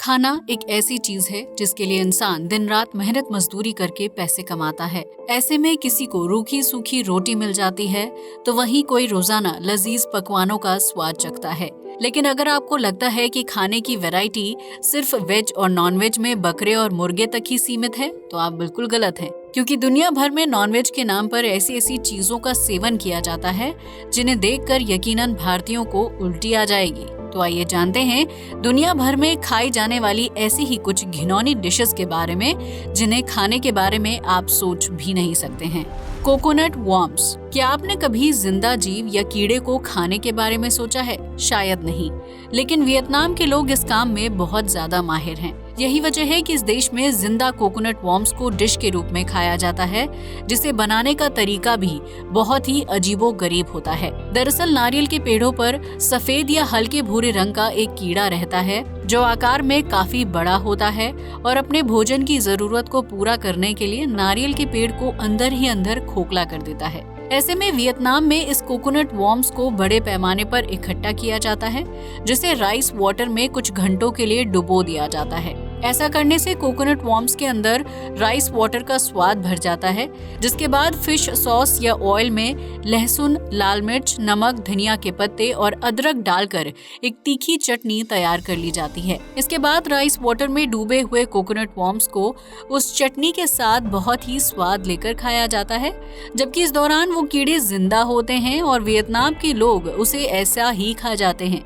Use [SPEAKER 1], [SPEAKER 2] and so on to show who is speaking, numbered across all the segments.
[SPEAKER 1] खाना एक ऐसी चीज है जिसके लिए इंसान दिन रात मेहनत मजदूरी करके पैसे कमाता है। ऐसे में किसी को रूखी सूखी रोटी मिल जाती है तो वहीं कोई रोजाना लजीज पकवानों का स्वाद चखता है। लेकिन अगर आपको लगता है कि खाने की वैरायटी सिर्फ वेज और नॉन वेज में बकरे और मुर्गे तक ही सीमित है तो आप बिल्कुल गलत हैं, क्योंकि दुनिया भर में नॉनवेज के नाम पर ऐसी ऐसी चीजों का सेवन किया जाता है जिन्हें देखकर यकीनन भारतीयों को उल्टी आ जाएगी। तो आइए जानते हैं दुनिया भर में खाई जाने वाली ऐसी ही कुछ घिनौनी डिशेस के बारे में जिन्हें खाने के बारे में आप सोच भी नहीं सकते हैं। Coconut worms. क्या आपने कभी जिंदा जीव या कीड़े को खाने के बारे में सोचा है? शायद नहीं, लेकिन वियतनाम के लोग इस काम में बहुत ज्यादा माहिर हैं। यही वजह है कि इस देश में जिंदा कोकोनट वॉर्म्स को डिश के रूप में खाया जाता है, जिसे बनाने का तरीका भी बहुत ही अजीबोगरीब होता है। दरअसल नारियल के पेड़ों पर सफेद या हल्के भूरे रंग का एक कीड़ा रहता है जो आकार में काफी बड़ा होता है और अपने भोजन की जरूरत को पूरा करने के लिए नारियल के पेड़ को अंदर ही अंदर खोखला कर देता है। ऐसे में वियतनाम में इस कोकोनट वॉर्म्स को बड़े पैमाने पर इकट्ठा किया जाता है, जिसे राइस वाटर में कुछ घंटों के लिए डुबो दिया जाता है। ऐसा करने से कोकोनट वॉर्म्स के अंदर राइस वाटर का स्वाद भर जाता है, जिसके बाद फिश सॉस या ऑयल में लहसुन, लाल मिर्च, नमक, धनिया के पत्ते और अदरक डालकर एक तीखी चटनी तैयार कर ली जाती है। इसके बाद राइस वाटर में डूबे हुए कोकोनट वॉर्म्स को उस चटनी के साथ बहुत ही स्वाद लेकर खाया जाता है, जबकि इस दौरान वो कीड़े जिंदा होते हैं और वियतनाम के लोग उसे ऐसा ही खा जाते हैं।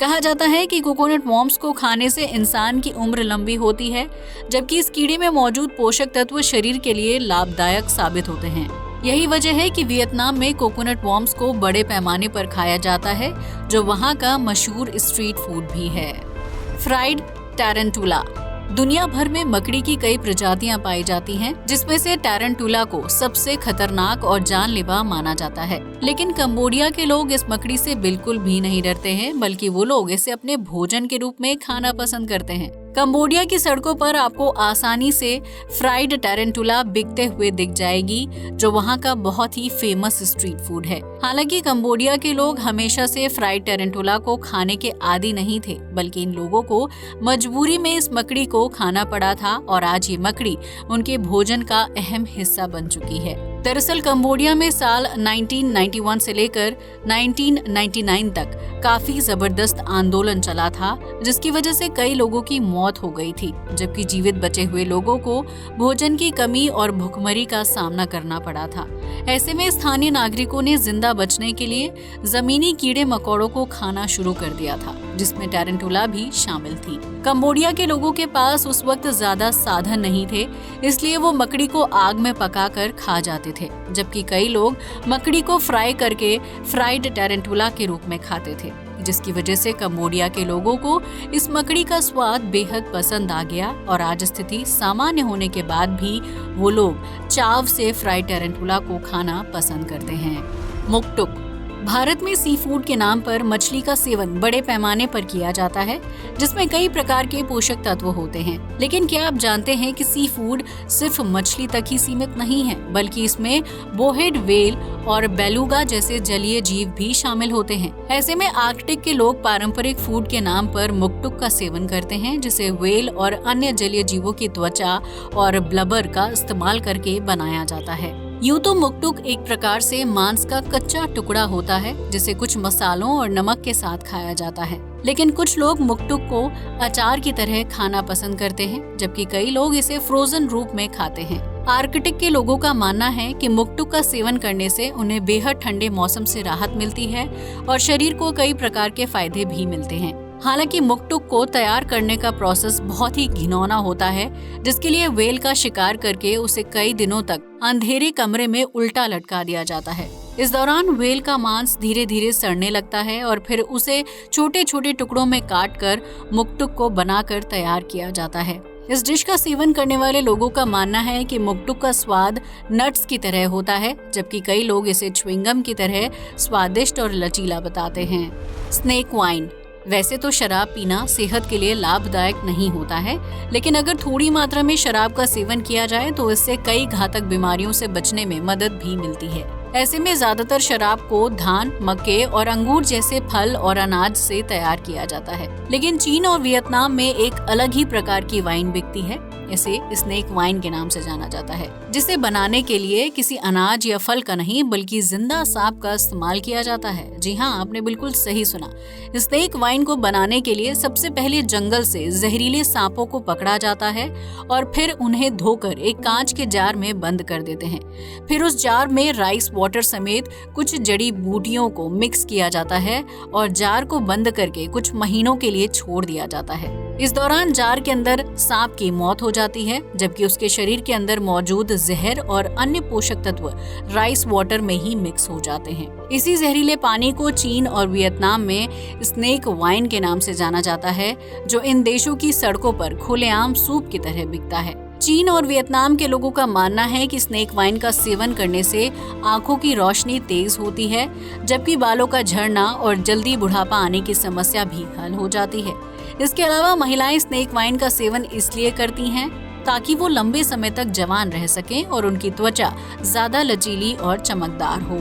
[SPEAKER 1] कहा जाता है कि कोकोनट वॉर्म्स को खाने से इंसान की उम्र लंबी होती है, जबकि इस कीड़े में मौजूद पोषक तत्व शरीर के लिए लाभदायक साबित होते हैं। यही वजह है कि वियतनाम में कोकोनट वॉर्म्स को बड़े पैमाने पर खाया जाता है, जो वहाँ का मशहूर स्ट्रीट फूड भी है। फ्राइड टैरेंटुला। दुनिया भर में मकड़ी की कई प्रजातियां पाई जाती हैं, जिसमें से टैरेंटुला को सबसे खतरनाक और जानलेवा माना जाता है। लेकिन कंबोडिया के लोग इस मकड़ी से बिल्कुल भी नहीं डरते हैं, बल्कि वो लोग इसे अपने भोजन के रूप में खाना पसंद करते हैं। कंबोडिया की सड़कों पर आपको आसानी से फ्राइड टैरेंटुला बिकते हुए दिख जाएगी, जो वहाँ का बहुत ही फेमस स्ट्रीट फूड है। हालांकि कंबोडिया के लोग हमेशा से फ्राइड टैरेंटुला को खाने के आदी नहीं थे, बल्कि इन लोगों को मजबूरी में इस मकड़ी को खाना पड़ा था और आज ये मकड़ी उनके भोजन का अहम हिस्सा बन चुकी है। दरअसल कंबोडिया में साल 1991 से लेकर 1999 तक काफी जबरदस्त आंदोलन चला था, जिसकी वजह से कई लोगों की मौत हो गई थी, जबकि जीवित बचे हुए लोगों को भोजन की कमी और भुखमरी का सामना करना पड़ा था। ऐसे में स्थानीय नागरिकों ने जिंदा बचने के लिए जमीनी कीड़े मकोड़ों को खाना शुरू कर दिया था, जिसमें टैरेंटुला भी शामिल थी। कंबोडिया के लोगों के पास उस वक्त ज्यादा साधन नहीं थे, इसलिए वो मकड़ी को आग में पकाकर खा जाते थे, जबकि कई लोग मकड़ी को फ्राई करके फ्राइड टैरेंटुला के रूप में खाते थे, जिसकी वजह से कंबोडिया के लोगों को इस मकड़ी का स्वाद बेहद पसंद आ गया और आज स्थिति सामान्य होने के बाद भी वो लोग चाव से फ्राइड टैरेंटुला को खाना पसंद करते हैं। मुक्टुक। भारत में सी फूड के नाम पर मछली का सेवन बड़े पैमाने पर किया जाता है, जिसमें कई प्रकार के पोषक तत्व होते हैं। लेकिन क्या आप जानते हैं कि सी फूड सिर्फ मछली तक ही सीमित नहीं है, बल्कि इसमें बोहेड व्हेल और बेलुगा जैसे जलीय जीव भी शामिल होते हैं। ऐसे में आर्कटिक के लोग पारंपरिक फूड के नाम पर मुक्टुक का सेवन करते हैं, जिसे व्हेल और अन्य जलीय जीवों की त्वचा और ब्लबर का इस्तेमाल करके बनाया जाता है। यूं तो मुक्टुक एक प्रकार से मांस का कच्चा टुकड़ा होता है, जिसे कुछ मसालों और नमक के साथ खाया जाता है। लेकिन कुछ लोग मुक्टुक को अचार की तरह खाना पसंद करते हैं, जबकि कई लोग इसे फ्रोजन रूप में खाते हैं। आर्कटिक के लोगों का मानना है कि मुक्टुक का सेवन करने से उन्हें बेहद ठंडे मौसम से राहत मिलती है और शरीर को कई प्रकार के फायदे भी मिलते हैं। हालांकि मुक्टुक को तैयार करने का प्रोसेस बहुत ही घिनौना होता है, जिसके लिए व्हेल का शिकार करके उसे कई दिनों तक अंधेरे कमरे में उल्टा लटका दिया जाता है। इस दौरान व्हेल का मांस धीरे धीरे सड़ने लगता है और फिर उसे छोटे छोटे टुकड़ों में काटकर मुक्टुक को बनाकर तैयार किया जाता है। इस डिश का सेवन करने वाले लोगों का मानना है कि मुक्टुक का स्वाद नट्स की तरह होता है, जबकि कई लोग इसे च्युइंगम की तरह स्वादिष्ट और लचीला बताते हैं। Snake wine. वैसे तो शराब पीना सेहत के लिए लाभदायक नहीं होता है, लेकिन अगर थोड़ी मात्रा में शराब का सेवन किया जाए तो इससे कई घातक बीमारियों से बचने में मदद भी मिलती है। ऐसे में ज्यादातर शराब को धान, मक्के और अंगूर जैसे फल और अनाज से तैयार किया जाता है। लेकिन चीन और वियतनाम में एक अलग ही प्रकार की वाइन बिकती है। इसे स्नेक वाइन के नाम से जाना जाता है, जिसे बनाने के लिए किसी अनाज या फल का नहीं बल्कि जिंदा सांप का इस्तेमाल किया जाता है। जी हाँ, आपने बिल्कुल सही सुना। स्नेक वाइन को बनाने के लिए सबसे पहले जंगल से जहरीले सांपों को पकड़ा जाता है और फिर उन्हें धोकर एक कांच के जार में बंद कर देते हैं। फिर उस जार में राइस वाटर समेत कुछ जड़ी बूटियों को मिक्स किया जाता है और जार को बंद करके कुछ महीनों के लिए छोड़ दिया जाता है। इस दौरान जार के अंदर सांप की मौत हो जाती है, जबकि उसके शरीर के अंदर मौजूद जहर और अन्य पोषक तत्व राइस वाटर में ही मिक्स हो जाते हैं। इसी जहरीले पानी को चीन और वियतनाम में स्नेक वाइन के नाम से जाना जाता है, जो इन देशों की सड़कों पर खुलेआम सूप की तरह बिकता है। चीन और वियतनाम के लोगों का मानना है कि स्नेक वाइन का सेवन करने से आंखों की रोशनी तेज होती है, जबकि बालों का झड़ना और जल्दी बुढ़ापा आने की समस्या भी हल हो जाती है। इसके अलावा महिलाएं स्नेक वाइन का सेवन इसलिए करती हैं ताकि वो लंबे समय तक जवान रह सकें और उनकी त्वचा ज्यादा लचीली और चमकदार हो।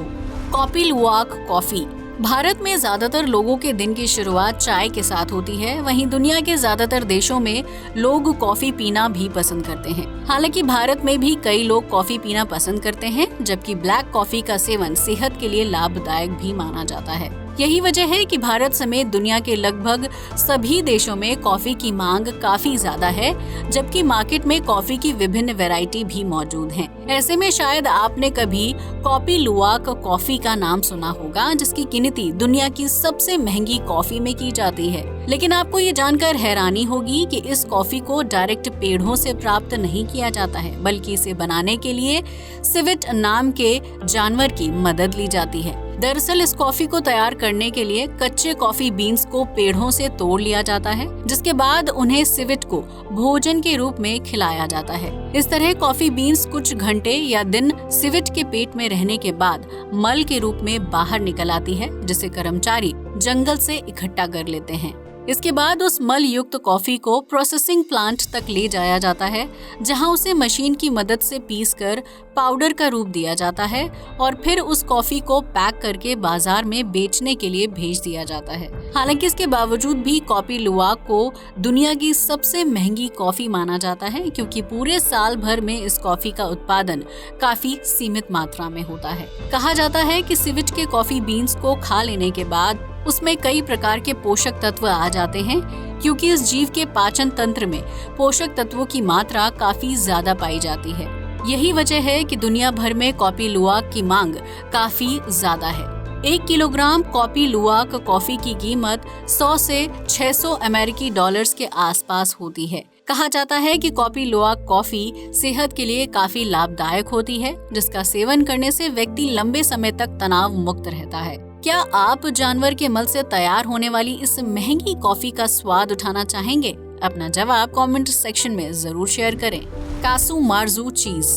[SPEAKER 1] Copy लुवाक coffee. भारत में ज्यादातर लोगों के दिन की शुरुआत चाय के साथ होती है। वहीं दुनिया के ज्यादातर देशों में लोग कॉफी पीना भी पसंद करते हैं। हालांकि भारत में भी कई लोग कॉफी पीना पसंद करते हैं, जबकि ब्लैक कॉफी का सेवन सेहत के लिए लाभदायक भी माना जाता है। यही वजह है कि भारत समेत दुनिया के लगभग सभी देशों में कॉफी की मांग काफी ज्यादा है, जबकि मार्केट में कॉफी की विभिन्न वैरायटी भी मौजूद हैं। ऐसे में शायद आपने कभी कॉपी लुवाक कॉफी का नाम सुना होगा, जिसकी गिनती दुनिया की सबसे महंगी कॉफी में की जाती है। लेकिन आपको ये जानकर हैरानी होगी कि इस कॉफी को डायरेक्ट पेड़ों से प्राप्त नहीं किया जाता है, बल्कि इसे बनाने के लिए सिवेट नाम के जानवर की मदद ली जाती है। दरअसल इस कॉफी को तैयार करने के लिए कच्चे कॉफी बीन्स को पेड़ों से तोड़ लिया जाता है, जिसके बाद उन्हें सिवेट को भोजन के रूप में खिलाया जाता है। इस तरह कॉफी बीन्स कुछ घंटे या दिन सिवेट के पेट में रहने के बाद मल के रूप में बाहर निकल आती है, जिसे कर्मचारी जंगल से इकट्ठा कर लेते हैं। इसके बाद उस मल युक्त कॉफी को प्रोसेसिंग प्लांट तक ले जाया जाता है, जहां उसे मशीन की मदद से पीसकर पाउडर का रूप दिया जाता है और फिर उस कॉफी को पैक करके बाजार में बेचने के लिए भेज दिया जाता है। हालांकि इसके बावजूद भी कॉपी लुवाक को दुनिया की सबसे महंगी कॉफी माना जाता है, क्योंकि पूरे साल भर में इस कॉफी का उत्पादन काफी सीमित मात्रा में होता है। कहा जाता है कि सिवेट के कॉफी बीन्स को खा लेने के बाद उसमें कई प्रकार के पोषक तत्व आ जाते हैं, क्योंकि इस जीव के पाचन तंत्र में पोषक तत्वों की मात्रा काफी ज्यादा पाई जाती है। यही वजह है कि दुनिया भर में कॉपी लुवाक की मांग काफी ज्यादा है। 1 किलोग्राम कॉपी लुवाक कॉफी की कीमत 100 से 600 अमेरिकी डॉलर्स के आसपास होती है। कहा जाता है कि कॉपी लुवाक कॉफी सेहत के लिए काफी लाभदायक होती है, जिसका सेवन करने से व्यक्ति लंबे समय तक तनाव मुक्त रहता है। क्या आप जानवर के मल से तैयार होने वाली इस महंगी कॉफी का स्वाद उठाना चाहेंगे? अपना जवाब कमेंट सेक्शन में जरूर शेयर करें। कासू मार्जू चीज।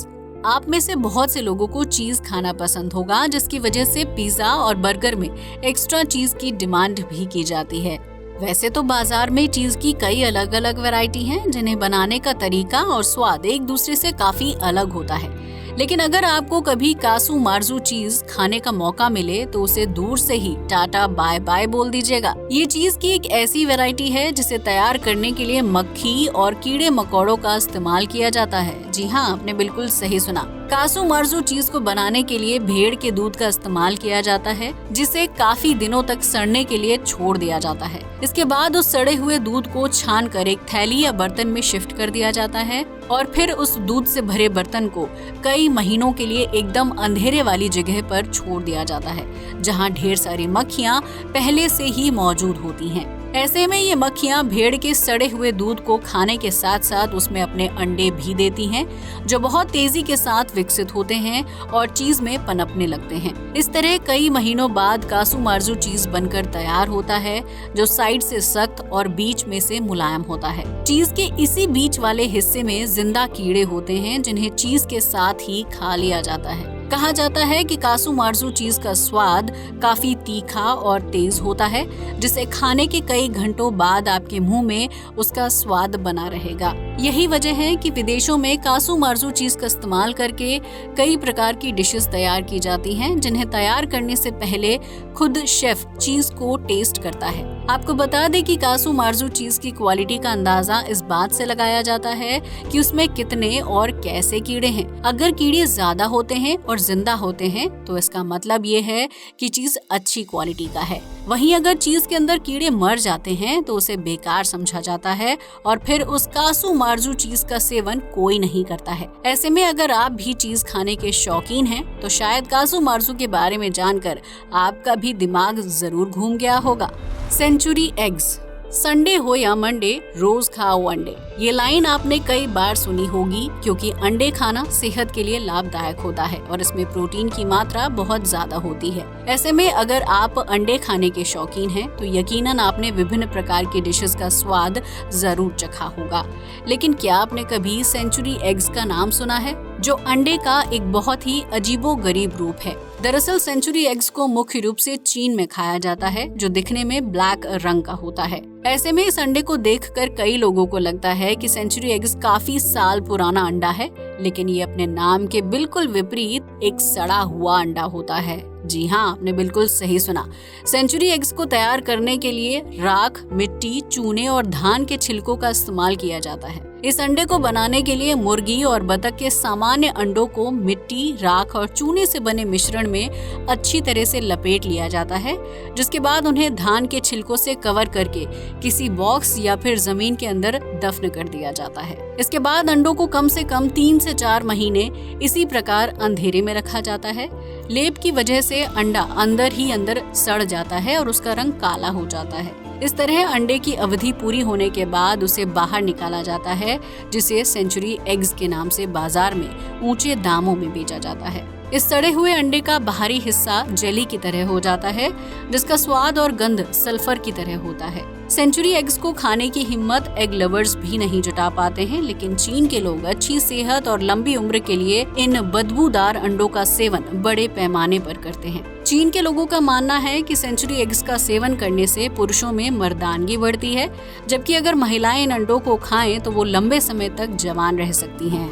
[SPEAKER 1] आप में से बहुत से लोगों को चीज खाना पसंद होगा, जिसकी वजह से पिज्जा और बर्गर में एक्स्ट्रा चीज की डिमांड भी की जाती है। वैसे तो बाजार में चीज की कई अलग अलग वैरायटी हैं, जिन्हें बनाने का तरीका और स्वाद एक दूसरे से काफी अलग होता है। लेकिन अगर आपको कभी कासू मार्जू चीज खाने का मौका मिले तो उसे दूर से ही टाटा बाय बाय बोल दीजिएगा। ये चीज की एक ऐसी वैरायटी है जिसे तैयार करने के लिए मक्खी और कीड़े मकोड़ों का इस्तेमाल किया जाता है। जी हाँ, आपने बिल्कुल सही सुना। कासू मार्जू चीज को बनाने के लिए भेड़ के दूध का इस्तेमाल किया जाता है, जिसे काफी दिनों तक सड़ने के लिए छोड़ दिया जाता है। इसके बाद उस सड़े हुए दूध को छान कर एक थैली या बर्तन में शिफ्ट कर दिया जाता है और फिर उस दूध से भरे बर्तन को कई महीनों के लिए एकदम अंधेरे वाली जगह पर छोड़ दिया जाता है, जहां ढेर सारी मक्खियां पहले से ही मौजूद होती हैं। ऐसे में ये मक्खियां भेड़ के सड़े हुए दूध को खाने के साथ साथ उसमें अपने अंडे भी देती हैं, जो बहुत तेजी के साथ विकसित होते हैं और चीज में पनपने लगते हैं। इस तरह कई महीनों बाद कासू मार्जू चीज बनकर तैयार होता है, जो साइड से सख्त और बीच में से मुलायम होता है। चीज के इसी बीच वाले हिस्से में जिंदा कीड़े होते हैं, जिन्हें चीज के साथ ही खा लिया जाता है। कहा जाता है कि कासु मार्जू चीज का स्वाद काफी तीखा और तेज होता है, जिसे खाने के कई घंटों बाद आपके मुंह में उसका स्वाद बना रहेगा। यही वजह है कि विदेशों में कासु मार्जू चीज का इस्तेमाल करके कई प्रकार की डिशेस तैयार की जाती हैं, जिन्हें तैयार करने से पहले खुद शेफ चीज को टेस्ट करता है। आपको बता दें कि कासु मार्जू चीज की क्वालिटी का अंदाजा इस बात से लगाया जाता है कि उसमें कितने और कैसे कीड़े हैं। अगर कीड़े ज्यादा होते हैं और जिंदा होते हैं तो इसका मतलब ये है कि चीज अच्छी क्वालिटी का है। वहीं अगर चीज के अंदर कीड़े मर जाते हैं तो उसे बेकार समझा जाता है और फिर उस कासु मार्जू चीज का सेवन कोई नहीं करता है। ऐसे में अगर आप भी चीज खाने के शौकीन हैं तो शायद कासु मार्जू के बारे में जानकर आपका भी दिमाग जरूर घूम गया होगा। Century eggs. संडे हो या मंडे, रोज खाओ अंडे। ये लाइन आपने कई बार सुनी होगी, क्योंकि अंडे खाना सेहत के लिए लाभदायक होता है और इसमें प्रोटीन की मात्रा बहुत ज्यादा होती है। ऐसे में अगर आप अंडे खाने के शौकीन हैं तो यकीनन आपने विभिन्न प्रकार की डिशेस का स्वाद जरूर चखा होगा। लेकिन क्या आपने कभी सेंचुरी एग्स का नाम सुना है, जो अंडे का एक बहुत ही अजीबोगरीब रूप है। दरअसल सेंचुरी एग्स को मुख्य रूप से चीन में खाया जाता है, जो दिखने में ब्लैक रंग का होता है। ऐसे में इस अंडे को देखकर कई लोगों को लगता है कि सेंचुरी एग्स काफी साल पुराना अंडा है, लेकिन ये अपने नाम के बिल्कुल विपरीत एक सड़ा हुआ अंडा होता है। जी हाँ, आपने बिल्कुल सही सुना। सेंचुरी एग्स को तैयार करने के लिए राख, मिट्टी, चूने और धान के छिलकों का इस्तेमाल किया जाता है। इस अंडे को बनाने के लिए मुर्गी और बतख के सामान्य अंडों को मिट्टी, राख और चूने से बने मिश्रण में अच्छी तरह से लपेट लिया जाता है, जिसके बाद उन्हें धान के छिलकों से कवर करके किसी बॉक्स या फिर जमीन के अंदर दफन कर दिया जाता है। इसके बाद अंडों को कम से कम 3 से 4 महीने इसी प्रकार अंधेरे में रखा जाता है। लेप की वजह से अंडा अंदर ही अंदर सड़ जाता है और उसका रंग काला हो जाता है। इस तरह अंडे की अवधि पूरी होने के बाद उसे बाहर निकाला जाता है, जिसे सेंचुरी एग्स के नाम से बाजार में ऊंचे दामों में बेचा जाता है। इस सड़े हुए अंडे का बाहरी हिस्सा जेली की तरह हो जाता है, जिसका स्वाद और गंध सल्फर की तरह होता है। सेंचुरी एग्स को खाने की हिम्मत एग लवर्स भी नहीं जुटा पाते हैं, लेकिन चीन के लोग अच्छी सेहत और लंबी उम्र के लिए इन बदबूदार अंडों का सेवन बड़े पैमाने पर करते हैं। चीन के लोगों का मानना है कि सेंचुरी एग्स का सेवन करने से पुरुषों में मर्दानगी बढ़ती है, जबकि अगर महिलाएं इन अंडों को खाएं तो वो लंबे समय तक जवान रह सकती हैं।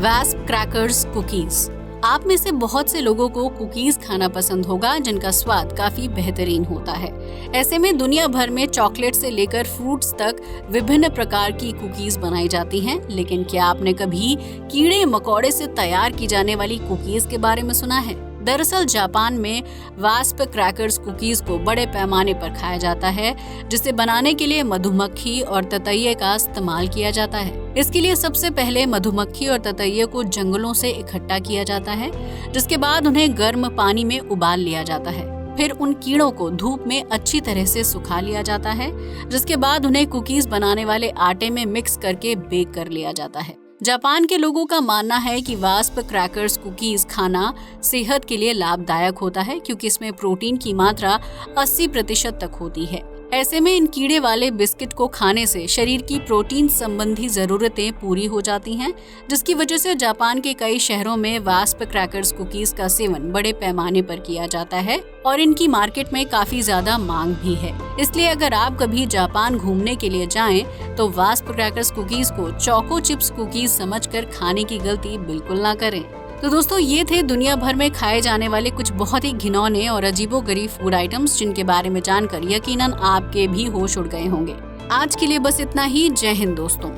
[SPEAKER 1] Wasp crackers cookies. आप में से बहुत से लोगों को कुकीज खाना पसंद होगा, जिनका स्वाद काफी बेहतरीन होता है। ऐसे में दुनिया भर में चॉकलेट से लेकर फ्रूट्स तक विभिन्न प्रकार की कुकीज बनाई जाती हैं, लेकिन क्या आपने कभी कीड़े मकोड़े से तैयार की जाने वाली कुकीज के बारे में सुना है? दरअसल जापान में वास्प क्रैकर्स कुकीज को बड़े पैमाने पर खाया जाता है, जिसे बनाने के लिए मधुमक्खी और ततैये का इस्तेमाल किया जाता है। इसके लिए सबसे पहले मधुमक्खी और ततैये को जंगलों से इकट्ठा किया जाता है, जिसके बाद उन्हें गर्म पानी में उबाल लिया जाता है। फिर उन कीड़ों को धूप में अच्छी तरह से सुखा लिया जाता है, जिसके बाद उन्हें कुकीज बनाने वाले आटे में मिक्स करके बेक कर लिया जाता है। जापान के लोगों का मानना है कि वास्प क्रैकर्स कुकीज खाना सेहत के लिए लाभदायक होता है, क्योंकि इसमें प्रोटीन की मात्रा 80% तक होती है। ऐसे में इन कीड़े वाले बिस्किट को खाने से शरीर की प्रोटीन संबंधी जरूरतें पूरी हो जाती हैं, जिसकी वजह से जापान के कई शहरों में वास्प क्रैकर्स कुकीज का सेवन बड़े पैमाने पर किया जाता है और इनकी मार्केट में काफी ज्यादा मांग भी है। इसलिए अगर आप कभी जापान घूमने के लिए जाएं तो वास्प क्रैकर्स कुकीज को चोको चिप्स कुकीज समझकर खाने की गलती बिल्कुल ना करें। तो दोस्तों, ये थे दुनिया भर में खाए जाने वाले कुछ बहुत ही घिनौने और अजीबोगरीब फूड आइटम्स, जिनके बारे में जानकर यकीनन आपके भी होश उड़ गए होंगे। आज के लिए बस इतना ही। जय हिंद दोस्तों।